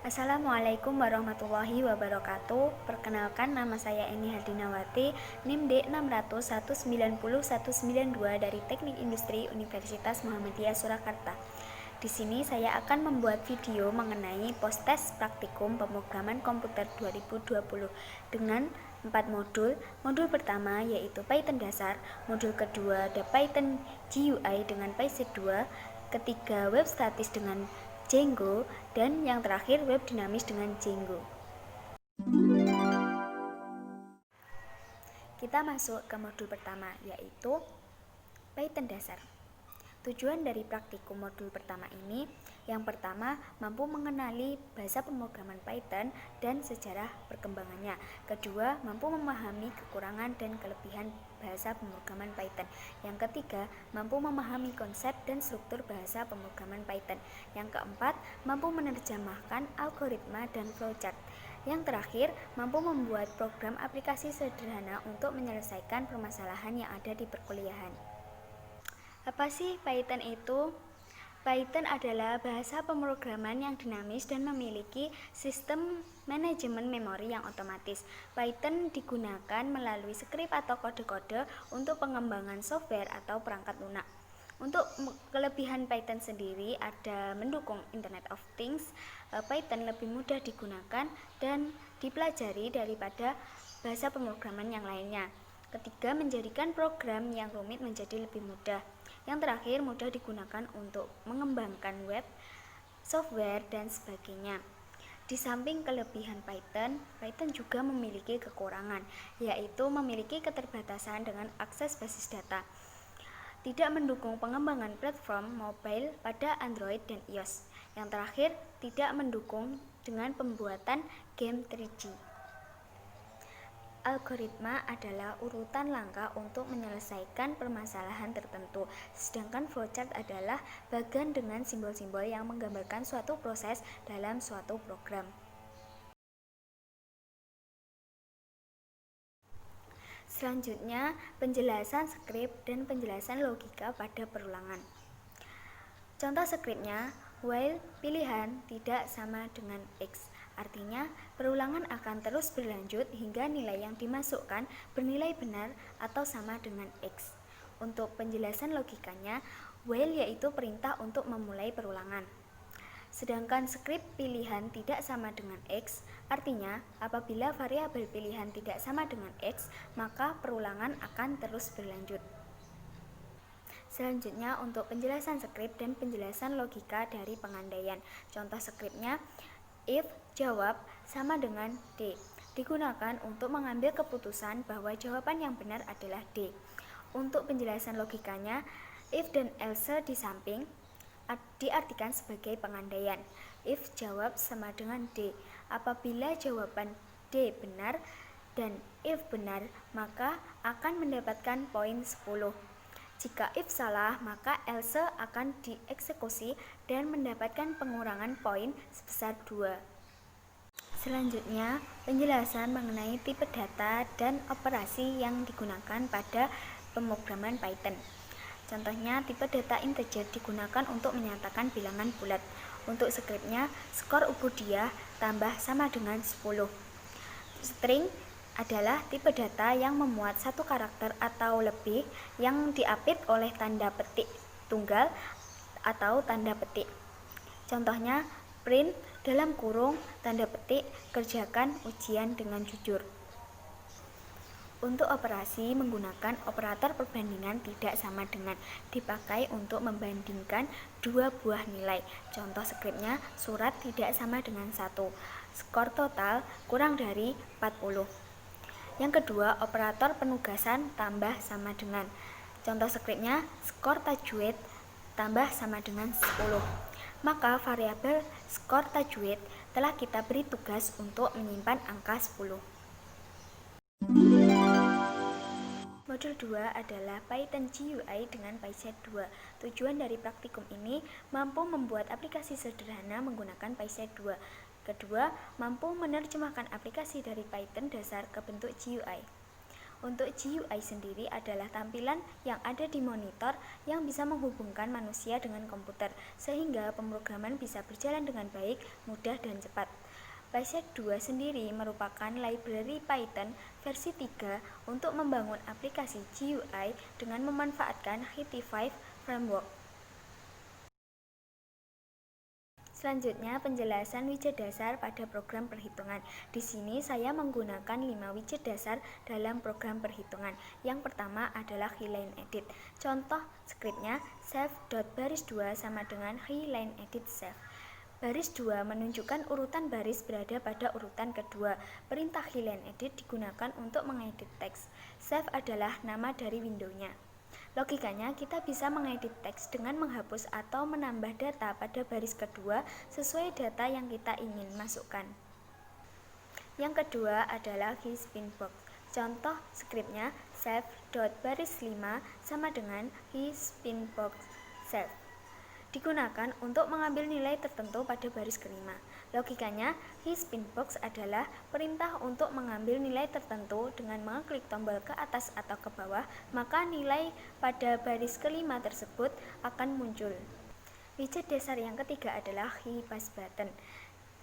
Assalamualaikum warahmatullahi wabarakatuh. Perkenalkan, nama saya Eni Hardinawati, NIM D60190192 dari Teknik Industri Universitas Muhammadiyah Surakarta. Di sini saya akan membuat video mengenai post-tes praktikum pemrograman komputer 2020 dengan 4 modul. Modul pertama yaitu Python dasar, modul kedua ada Python GUI dengan PySet 2, ketiga web statis dengan Django, dan yang terakhir web dinamis dengan Django. Kita masuk ke modul pertama, yaitu Python dasar. Tujuan dari praktikum modul pertama ini, yang pertama, mampu mengenali bahasa pemrograman Python dan sejarah perkembangannya. Kedua, mampu memahami kekurangan dan kelebihan bahasa pemrograman Python. Yang ketiga, mampu memahami konsep dan struktur bahasa pemrograman Python. Yang keempat, mampu menerjemahkan algoritma dan flowchart. Yang terakhir, mampu membuat program aplikasi sederhana untuk menyelesaikan permasalahan yang ada di perkuliahan. Apa sih Python itu? Python adalah bahasa pemrograman yang dinamis dan memiliki sistem manajemen memori yang otomatis. Python digunakan melalui skrip atau kode-kode untuk pengembangan software atau perangkat lunak. Untuk kelebihan Python sendiri ada mendukung Internet of Things. Python lebih mudah digunakan dan dipelajari daripada bahasa pemrograman yang lainnya. Ketiga, menjadikan program yang rumit menjadi lebih mudah. Yang terakhir, mudah digunakan untuk mengembangkan web, software, dan sebagainya. Di samping kelebihan Python, Python juga memiliki kekurangan, yaitu memiliki keterbatasan dengan akses basis data. Tidak mendukung pengembangan platform mobile pada Android dan iOS. Yang terakhir, tidak mendukung dengan pembuatan game 3G. Algoritma adalah urutan langkah untuk menyelesaikan permasalahan tertentu, sedangkan flowchart adalah bagan dengan simbol-simbol yang menggambarkan suatu proses dalam suatu program. Selanjutnya, penjelasan skrip dan penjelasan logika pada perulangan. Contoh skripnya, while pilihan tidak sama dengan X. Artinya, perulangan akan terus berlanjut hingga nilai yang dimasukkan bernilai benar atau sama dengan X. Untuk penjelasan logikanya, while yaitu perintah untuk memulai perulangan. Sedangkan skrip pilihan tidak sama dengan X, artinya apabila variabel pilihan tidak sama dengan X, maka perulangan akan terus berlanjut. Selanjutnya, untuk penjelasan skrip dan penjelasan logika dari pengandaian. Contoh skripnya, if jawab sama dengan D, digunakan untuk mengambil keputusan bahwa jawaban yang benar adalah D. Untuk penjelasan logikanya, if dan else di samping diartikan sebagai pengandaian. If jawab sama dengan D, apabila jawaban D benar dan if benar, maka akan mendapatkan poin 10. Jika if salah, maka else akan dieksekusi dan mendapatkan pengurangan poin sebesar 2. Selanjutnya, penjelasan mengenai tipe data dan operasi yang digunakan pada pemrograman Python. Contohnya, tipe data integer digunakan untuk menyatakan bilangan bulat. Untuk skripnya, skor Ubudiah tambah sama dengan 10. String adalah tipe data yang memuat satu karakter atau lebih yang diapit oleh tanda petik tunggal atau tanda petik. Contohnya, print dalam kurung tanda petik kerjakan ujian dengan jujur. Untuk operasi menggunakan operator perbandingan tidak sama dengan, dipakai untuk membandingkan dua buah nilai. Contoh skripnya, surat tidak sama dengan 1, skor total kurang dari 40. Yang kedua, operator penugasan tambah sama dengan. Contoh skripnya, skor tajwid tambah sama dengan 10. Maka variabel skor tajwid telah kita beri tugas untuk menyimpan angka 10. Modul 2 adalah Python GUI dengan PySet 2. Tujuan dari praktikum ini mampu membuat aplikasi sederhana menggunakan PySet 2. Kedua, mampu menerjemahkan aplikasi dari Python dasar ke bentuk GUI. Untuk GUI sendiri adalah tampilan yang ada di monitor yang bisa menghubungkan manusia dengan komputer, sehingga pemrograman bisa berjalan dengan baik, mudah, dan cepat. PySec 2 sendiri merupakan library Python versi 3 untuk membangun aplikasi GUI dengan memanfaatkan HTML5 framework. Selanjutnya, penjelasan widget dasar pada program perhitungan. Di sini saya menggunakan 5 widget dasar dalam program perhitungan. Yang pertama adalah Line Edit. Contoh skripnya save.baris2 sama dengan Line Edit save. Baris 2 menunjukkan urutan baris berada pada urutan kedua. Perintah Line Edit digunakan untuk mengedit teks. Save adalah nama dari windownya. Logikanya, kita bisa mengedit teks dengan menghapus atau menambah data pada baris kedua sesuai data yang kita ingin masukkan. Yang kedua adalah HiSpinBox. Contoh skripnya save.baris5 sama dengan HiSpinBox save. Digunakan untuk mengambil nilai tertentu pada baris kelima. Logikanya, HiSpinBox adalah perintah untuk mengambil nilai tertentu dengan mengklik tombol ke atas atau ke bawah, maka nilai pada baris kelima tersebut akan muncul. Widget dasar yang ketiga adalah HiPassButton.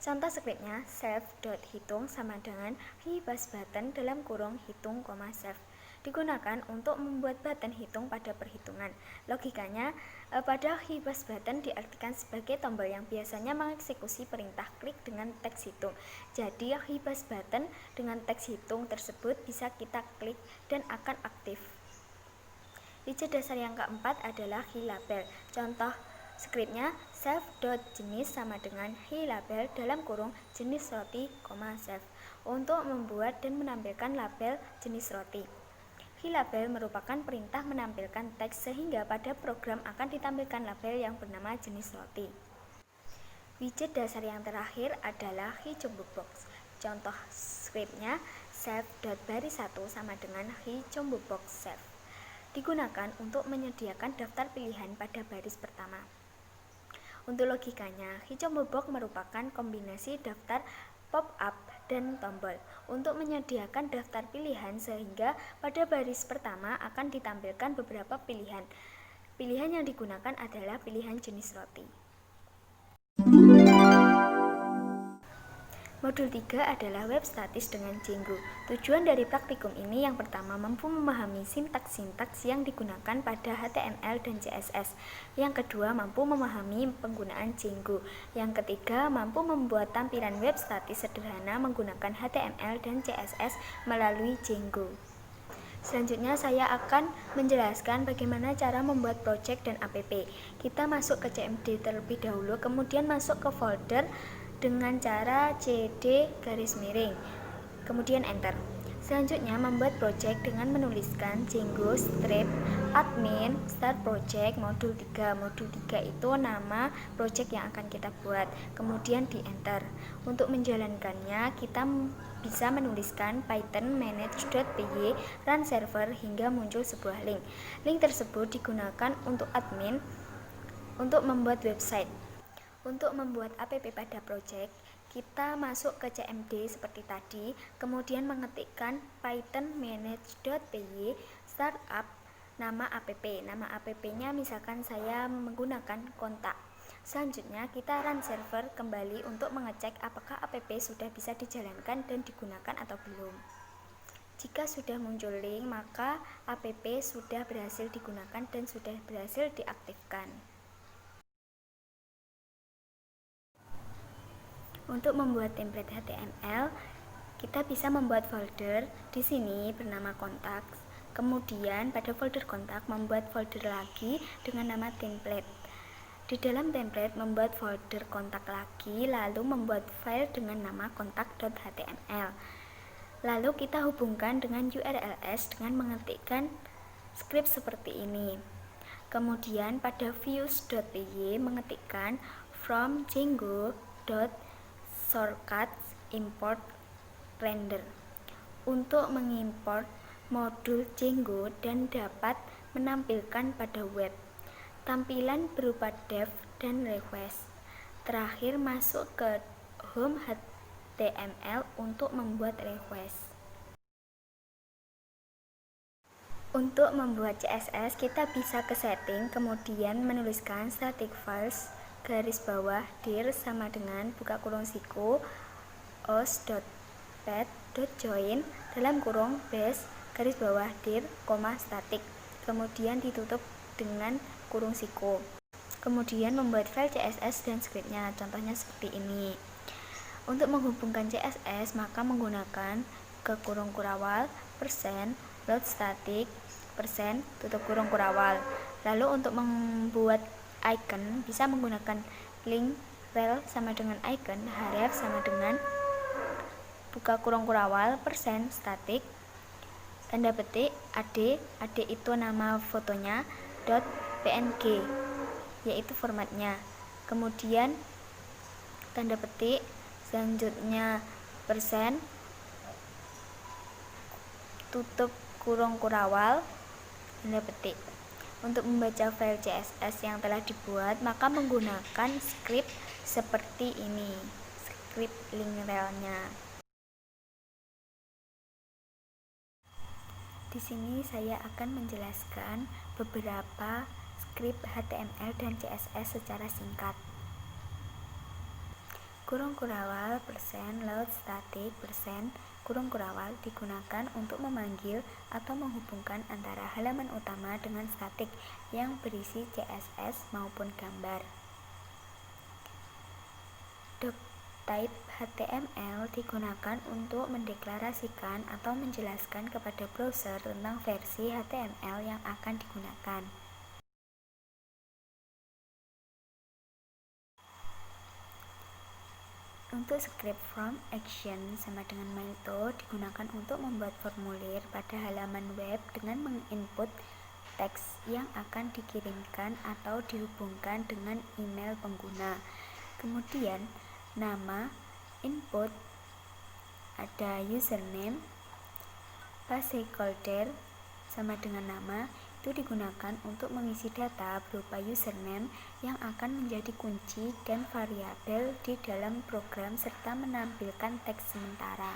Contoh skripnya save.hitung sama dengan HiPassButton dalam kurung hitung, save. Digunakan untuk membuat button hitung pada perhitungan. Logikanya, pada HiPassButton diartikan sebagai tombol yang biasanya mengeksekusi perintah klik dengan teks hitung. Jadi, HiPassButton dengan teks hitung tersebut bisa kita klik dan akan aktif. Widget dasar yang keempat adalah HiLabel. Contoh skripnya save.jenis sama dengan HiLabel dalam kurung jenis roti, save untuk membuat dan menampilkan label jenis roti. HiLabel merupakan perintah menampilkan teks sehingga pada program akan ditampilkan label yang bernama jenis roti. Widget dasar yang terakhir adalah HiComboBox. Contoh skripnya save.baris1 sama dengan HiComboBox save. Digunakan untuk menyediakan daftar pilihan pada baris pertama. Untuk logikanya, HiComboBox merupakan kombinasi daftar pop-up dan tombol untuk menyediakan daftar pilihan sehingga pada baris pertama akan ditampilkan beberapa pilihan. Pilihan yang digunakan adalah pilihan jenis roti. Modul 3 adalah web statis dengan Django. Tujuan dari praktikum ini yang pertama mampu memahami sintaks-sintaks yang digunakan pada HTML dan CSS. Yang kedua mampu memahami penggunaan Django. Yang ketiga mampu membuat tampilan web statis sederhana menggunakan HTML dan CSS melalui Django. Selanjutnya saya akan menjelaskan bagaimana cara membuat project dan app. Kita masuk ke CMD terlebih dahulu, kemudian masuk ke folder dengan cara cd garis miring, kemudian enter. Selanjutnya membuat project dengan menuliskan Django strip admin start project modul 3. Modul 3 itu nama project yang akan kita buat, kemudian di enter. Untuk menjalankannya kita bisa menuliskan python manage.py run server hingga muncul sebuah link. Link tersebut digunakan untuk admin untuk membuat website. Untuk membuat app pada project, kita masuk ke CMD seperti tadi, kemudian mengetikkan python manage.py startup nama app. Nama app-nya misalkan saya menggunakan kontak. Selanjutnya kita run server kembali untuk mengecek apakah app sudah bisa dijalankan dan digunakan atau belum. Jika sudah muncul link, maka app sudah berhasil digunakan dan sudah berhasil diaktifkan. Untuk membuat template HTML, kita bisa membuat folder di sini bernama kontak. Kemudian pada folder kontak membuat folder lagi dengan nama template. Di dalam template membuat folder kontak lagi, lalu membuat file dengan nama kontak.html. Lalu kita hubungkan dengan URLs dengan mengetikkan script seperti ini. Kemudian pada views.py mengetikkan from Django.shortcuts import render untuk mengimport modul Django dan dapat menampilkan pada web tampilan berupa dev dan request. Terakhir masuk ke home HTML untuk membuat request. Untuk membuat CSS, kita bisa ke setting, kemudian menuliskan static files garis bawah dir sama dengan buka kurung siku os.pad.join dalam kurung base garis bawah dir, static, kemudian ditutup dengan kurung siku. Kemudian membuat file CSS dan scriptnya, contohnya seperti ini. Untuk menghubungkan CSS, maka menggunakan ke kurung kurawal, %load static, tutup kurung kurawal. Lalu untuk membuat icon, bisa menggunakan link rel sama dengan icon, href sama dengan buka kurung kurawal, %static, tanda petik, ad itu nama fotonya, .png, yaitu formatnya. Kemudian tanda petik, selanjutnya tutup kurung kurawal, tanda petik. Untuk membaca file CSS yang telah dibuat, maka menggunakan script seperti ini, script link relnya. Di sini saya akan menjelaskan beberapa script HTML dan CSS secara singkat. Kurung kurawal, %load static, kurung kurawal digunakan untuk memanggil atau menghubungkan antara halaman utama dengan statik yang berisi CSS maupun gambar. Doctype HTML digunakan untuk mendeklarasikan atau menjelaskan kepada browser tentang versi HTML yang akan digunakan. Untuk script from action sama dengan Mailto digunakan untuk membuat formulir pada halaman web dengan menginput teks yang akan dikirimkan atau dihubungkan dengan email pengguna. Kemudian nama input, ada username, placeholder sama dengan nama, itu digunakan untuk mengisi data berupa username yang akan menjadi kunci dan variabel di dalam program serta menampilkan teks sementara.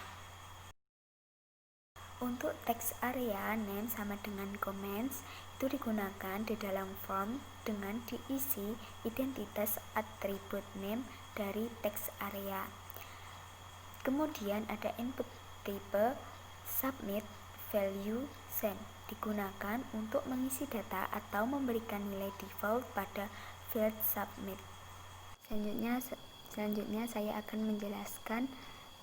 Untuk teks area name sama dengan comments itu digunakan di dalam form dengan diisi identitas atribut name dari teks area. Kemudian ada input tipe, submit, value, send digunakan untuk mengisi data atau memberikan nilai default pada field submit. Selanjutnya saya akan menjelaskan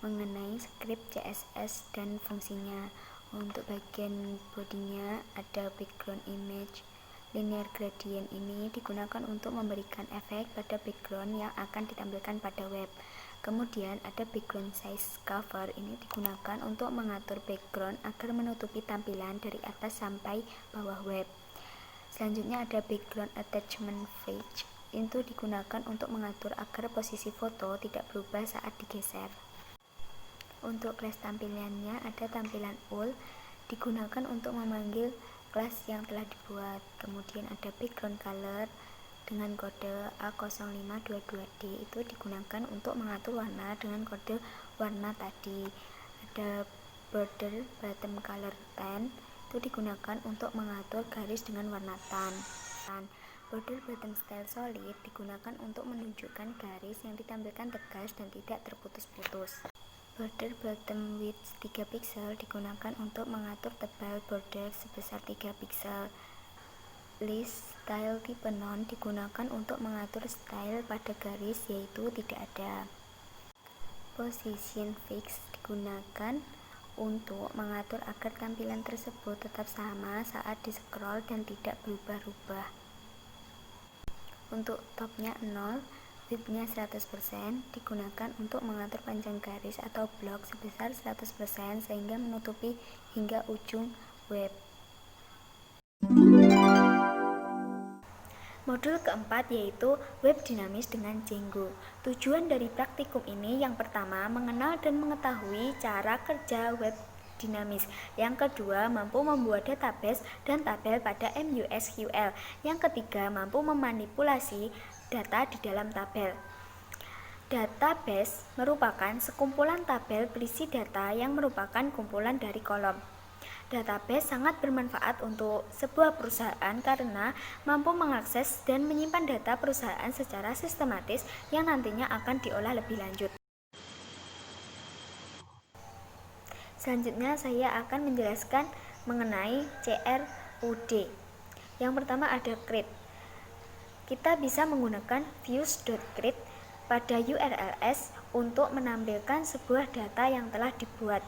mengenai script CSS dan fungsinya. Untuk bagian bodinya ada background image. Linear gradient ini digunakan untuk memberikan efek pada background yang akan ditampilkan pada web. Kemudian ada background size cover, ini digunakan untuk mengatur background agar menutupi tampilan dari atas sampai bawah web. Selanjutnya ada background attachment fetch, itu digunakan untuk mengatur agar posisi foto tidak berubah saat digeser. Untuk kelas tampilannya ada tampilan all, digunakan untuk memanggil kelas yang telah dibuat. Kemudian ada background color dengan kode A0522D, itu digunakan untuk mengatur warna dengan kode warna tadi. Ada border bottom color tan, itu digunakan untuk mengatur garis dengan warna tan. Border bottom style solid digunakan untuk menunjukkan garis yang ditampilkan tegas dan tidak terputus-putus. Border bottom width 3 pixel digunakan untuk mengatur tebal border sebesar 3 pixel. List style tipe non digunakan untuk mengatur style pada garis, yaitu tidak ada. Position fix digunakan untuk mengatur agar tampilan tersebut tetap sama saat di-scroll dan tidak berubah-ubah. Untuk topnya 0, width-nya 100%, digunakan untuk mengatur panjang garis atau blok sebesar 100% sehingga menutupi hingga ujung web. Modul keempat yaitu web dinamis dengan Django. Tujuan dari praktikum ini yang pertama mengenal dan mengetahui cara kerja web dinamis. Yang kedua mampu membuat database dan tabel pada MySQL. Yang ketiga mampu memanipulasi data di dalam tabel. Database merupakan sekumpulan tabel berisi data yang merupakan kumpulan dari kolom. Database sangat bermanfaat untuk sebuah perusahaan karena mampu mengakses dan menyimpan data perusahaan secara sistematis yang nantinya akan diolah lebih lanjut. Selanjutnya saya akan menjelaskan mengenai CRUD. Yang pertama ada CRUD. Kita bisa menggunakan views.crud pada URLs untuk menampilkan sebuah data yang telah dibuat.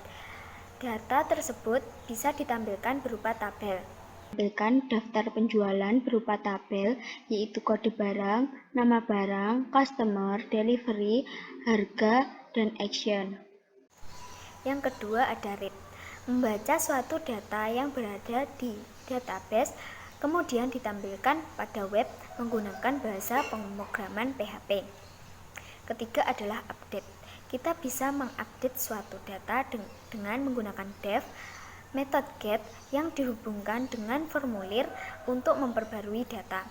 Data tersebut bisa ditampilkan berupa tabel. Tampilkan daftar penjualan berupa tabel, yaitu kode barang, nama barang, customer, delivery, harga, dan action. Yang kedua ada read. Membaca suatu data yang berada di database kemudian ditampilkan pada web menggunakan bahasa pemrograman PHP. Ketiga adalah update. Kita bisa mengupdate suatu data dengan menggunakan dev, metode get yang dihubungkan dengan formulir untuk memperbarui data.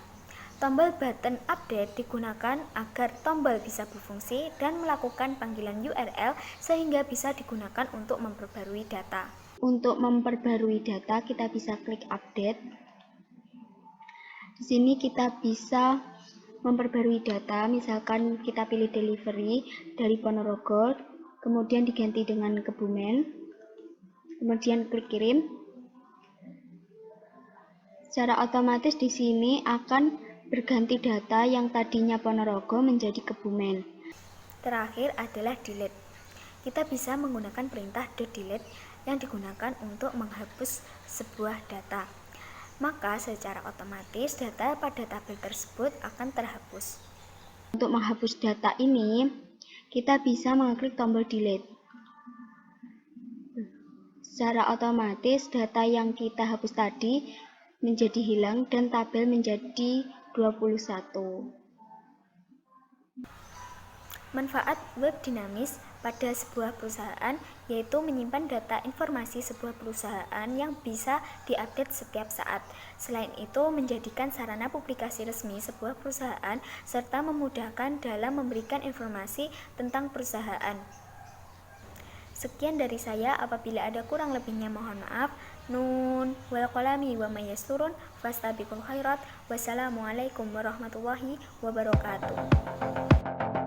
Tombol button update digunakan agar tombol bisa berfungsi dan melakukan panggilan URL sehingga bisa digunakan untuk memperbarui data. Untuk memperbarui data, kita bisa klik update. Di sini kita bisa memperbarui data, misalkan kita pilih delivery dari Ponorogo, kemudian diganti dengan Kebumen, kemudian klik kirim. Secara otomatis di sini akan berganti data yang tadinya Ponorogo menjadi Kebumen. Terakhir adalah delete. Kita bisa menggunakan perintah .delete yang digunakan untuk menghapus sebuah data. Maka secara otomatis data pada tabel tersebut akan terhapus. Untuk menghapus data ini, kita bisa mengklik tombol delete. Secara otomatis data yang kita hapus tadi menjadi hilang dan tabel menjadi 21. Manfaat web dinamis pada sebuah perusahaan yaitu menyimpan data informasi sebuah perusahaan yang bisa diupdate setiap saat. Selain itu, menjadikan sarana publikasi resmi sebuah perusahaan serta memudahkan dalam memberikan informasi tentang perusahaan. Sekian dari saya, apabila ada kurang lebihnya mohon maaf. Nun wal qalami wa may yasturun fastabiqul khairat. Wassalamualaikum warahmatullahi wabarakatuh.